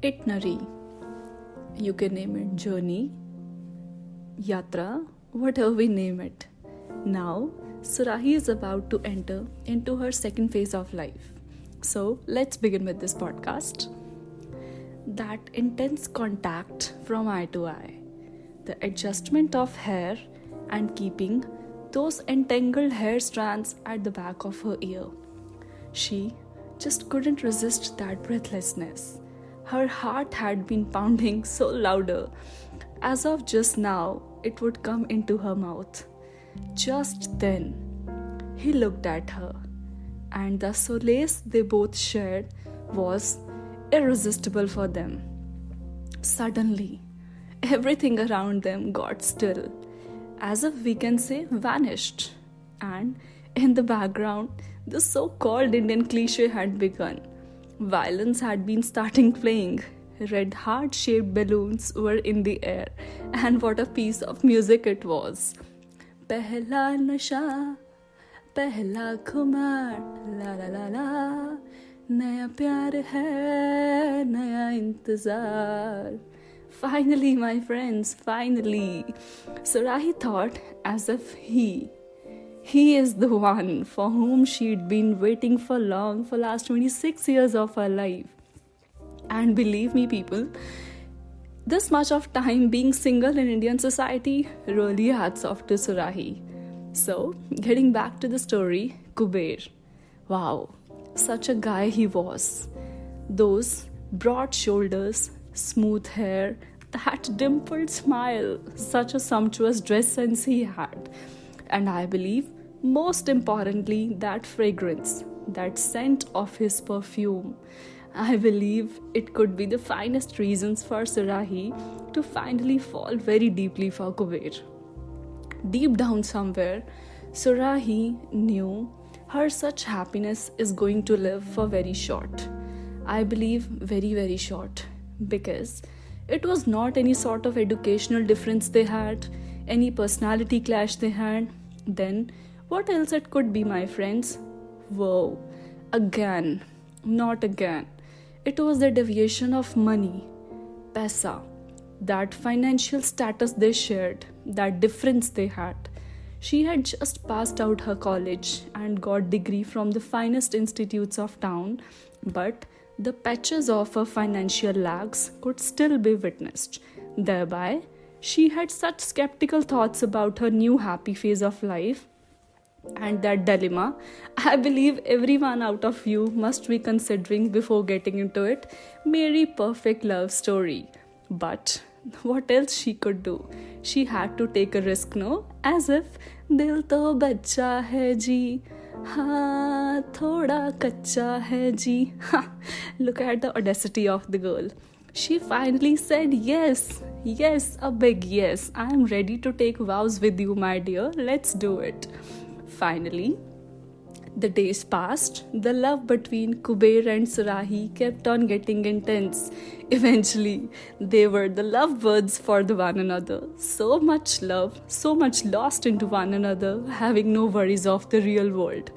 Itinerary. You can name it journey, yatra, whatever we name it. Now, Surahi is about to enter into her second phase of life. So, let's begin with this podcast. That intense contact from eye to eye, the adjustment of hair, and keeping those entangled hair strands at the back of her ear. She just couldn't resist that breathlessness. Her heart had been pounding so louder, as of just now it would come into her mouth. Just then, he looked at her, and the solace they both shared was irresistible for them. Suddenly, everything around them got still, as if we can say vanished, and in the background, the so called Indian cliche had begun. Violins had been starting playing. Red heart shaped balloons were in the air, and what a piece of music it was. Pehla nasha, pehla khumar, la la la la, naya pyar hai, naya intezar. Finally, my friends, finally. Surahi thought as if he is the one for whom she'd been waiting for last 26 years of her life. And believe me, people, this much of time being single in Indian society really hats off to Surahi. So, getting back to the story, Kuber. Wow, such a guy he was. Those broad shoulders, smooth hair, that dimpled smile, such a sumptuous dress sense he had. And I believe, most importantly, that fragrance, that scent of his perfume. I believe it could be the finest reasons for Surahi to finally fall very deeply for Kuber. Deep down somewhere, Surahi knew her such happiness is going to live for very short. I believe very, very short. Because it was not any sort of educational difference they had, any personality clash they had. Then, what else it could be, my friends? Whoa, again, not again. It was the deviation of money, paisa, that financial status they shared, that difference they had. She had just passed out her college and got degree from the finest institutes of town, but the patches of her financial lags could still be witnessed. Thereby, she had such skeptical thoughts about her new happy phase of life and that dilemma. I believe everyone out of you must be considering before getting into it. Mary perfect love story. But what else she could do? She had to take a risk, no? As if dil to bacha hai ji. हाँ थोड़ा कच्चा है जी. Look at the audacity of the girl. She finally said yes, a big yes. I am ready to take vows with you, my dear. Let's do it. Finally, the days passed. The love between Kuber and Surahi kept on getting intense. Eventually, they were the lovebirds for the one another. So much love, so much lost into one another, having no worries of the real world.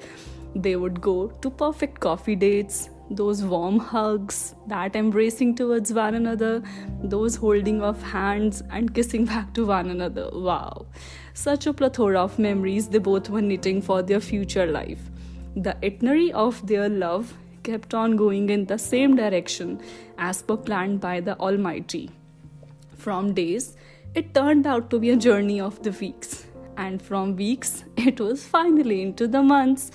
They would go to perfect coffee dates, those warm hugs, that embracing towards one another, those holding of hands and kissing back to one another. Wow, such a plethora of memories they both were knitting for their future life. The itinerary of their love kept on going in the same direction as per planned by the Almighty. From days, it turned out to be a journey of the weeks. And from weeks, it was finally into the months.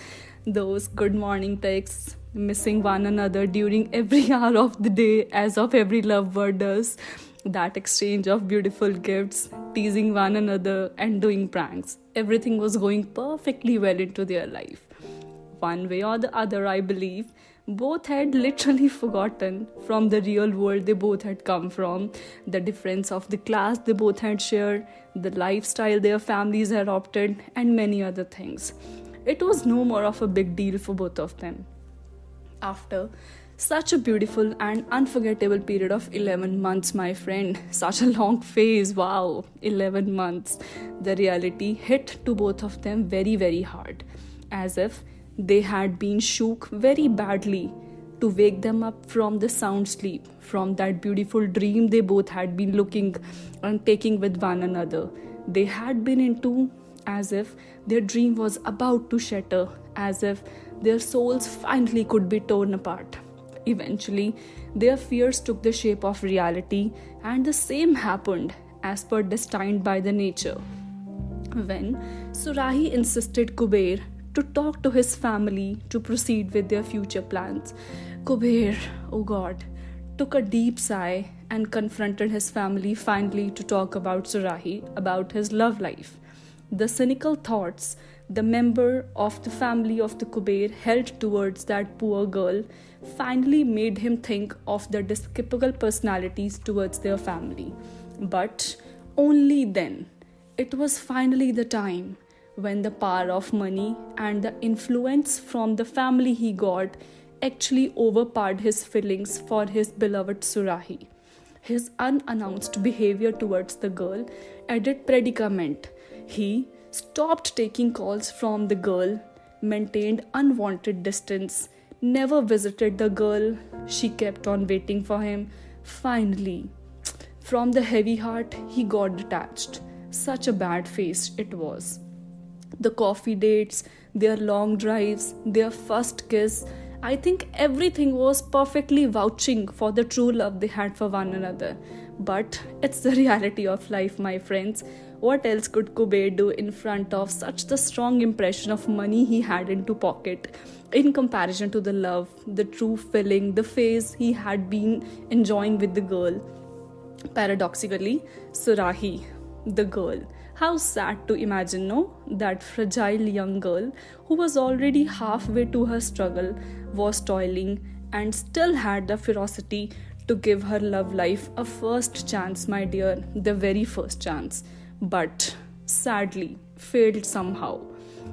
Those good morning texts, missing one another during every hour of the day as of every lovebird does. That exchange of beautiful gifts, teasing one another and doing pranks. Everything was going perfectly well into their life. One way or the other, I believe, both had literally forgotten from the real world they both had come from, the difference of the class they both had shared, the lifestyle their families had opted, and many other things. It was no more of a big deal for both of them. After such a beautiful and unforgettable period of 11 months, my friend, such a long phase, wow, 11 months, the reality hit to both of them very, very hard, as if they had been shook very badly to wake them up from the sound sleep, from that beautiful dream they both had been looking and taking with one another. They had been into as if their dream was about to shatter, as if their souls finally could be torn apart. Eventually, their fears took the shape of reality, and the same happened as per destined by the nature. When Surahi insisted Kuber to talk to his family to proceed with their future plans, Kuber, oh God, took a deep sigh and confronted his family finally to talk about Surahi, about his love life. The cynical thoughts the member of the family of the Kuber held towards that poor girl finally made him think of the despicable personalities towards their family. But only then, it was finally the time when the power of money and the influence from the family he got actually overpowered his feelings for his beloved Surahi. His unannounced behavior towards the girl added predicament. He stopped taking calls from the girl, maintained unwanted distance, never visited the girl. She kept on waiting for him. Finally, from the heavy heart, he got detached. Such a bad phase it was. The coffee dates, their long drives, their first kiss, I think everything was perfectly vouching for the true love they had for one another. But it's the reality of life, my friends. What else could Kuber do in front of such the strong impression of money he had into pocket, in comparison to the love, the true feeling, the phase he had been enjoying with the girl? Paradoxically, Surahi, the girl. How sad to imagine, no? That fragile young girl who was already halfway to her struggle was toiling and still had the ferocity to give her love life a first chance, my dear, the very first chance. But sadly, failed somehow.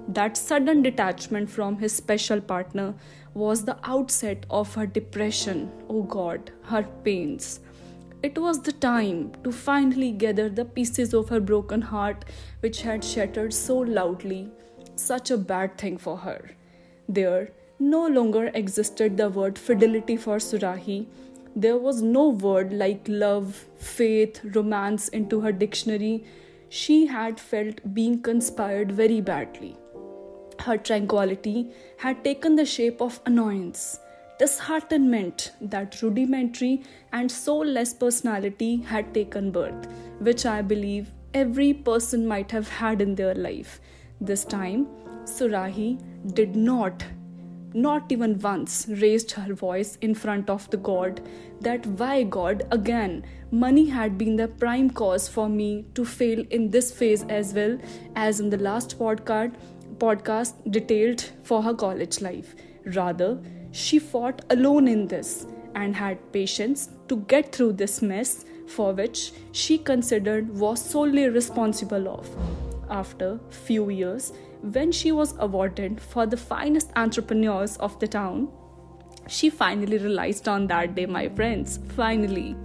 That sudden detachment from his special partner was the outset of her depression. Oh God, her pains. It was the time to finally gather the pieces of her broken heart which had shattered so loudly. Such a bad thing for her. There no longer existed the word fidelity for Surahi. There was no word like love, faith, romance into her dictionary. She had felt being conspired very badly. Her tranquility had taken the shape of annoyance. Disheartenment, that rudimentary and soulless personality had taken birth, which I believe every person might have had in their life. This time, Surahi did not even once, raised her voice in front of the God that why God again, money had been the prime cause for me to fail in this phase as well as in the last podcast detailed for her college life. Rather, she fought alone in this and had patience to get through this mess for which she considered was solely responsible of. After few years, when she was awarded for the finest entrepreneurs of the town, she finally realized on that day, my friends, finally,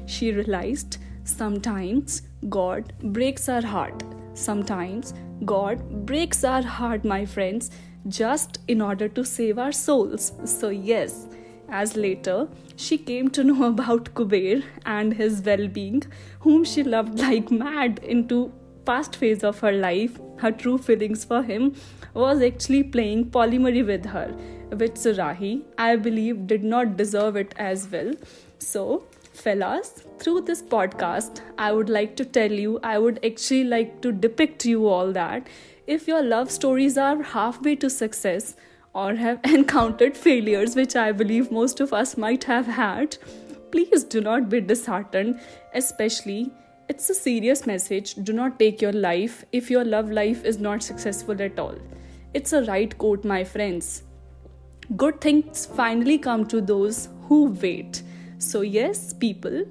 she realized sometimes God breaks our heart. Sometimes God breaks our heart, my friends, just in order to save our souls. So yes, as later she came to know about Kuber and his well-being, whom she loved like mad into past phase of her life, her true feelings for him was actually playing polyamory with her, which Surahi, I believe, did not deserve it as well. So, fellas, through this podcast, I would like to tell you, I would actually like to depict you all that if your love stories are halfway to success or have encountered failures, which I believe most of us might have had, please do not be disheartened, especially it's a serious message. Do not take your life if your love life is not successful at all. It's a right quote, my friends. Good things finally come to those who wait. So yes, people,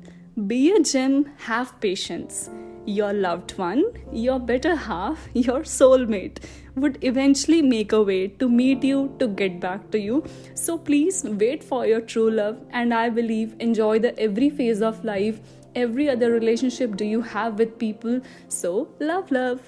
be a gem, have patience. Your loved one, your better half, your soulmate would eventually make a way to meet you, to get back to you. So please wait for your true love, and I believe enjoy the every phase of life, every other relationship do you have with people. So love.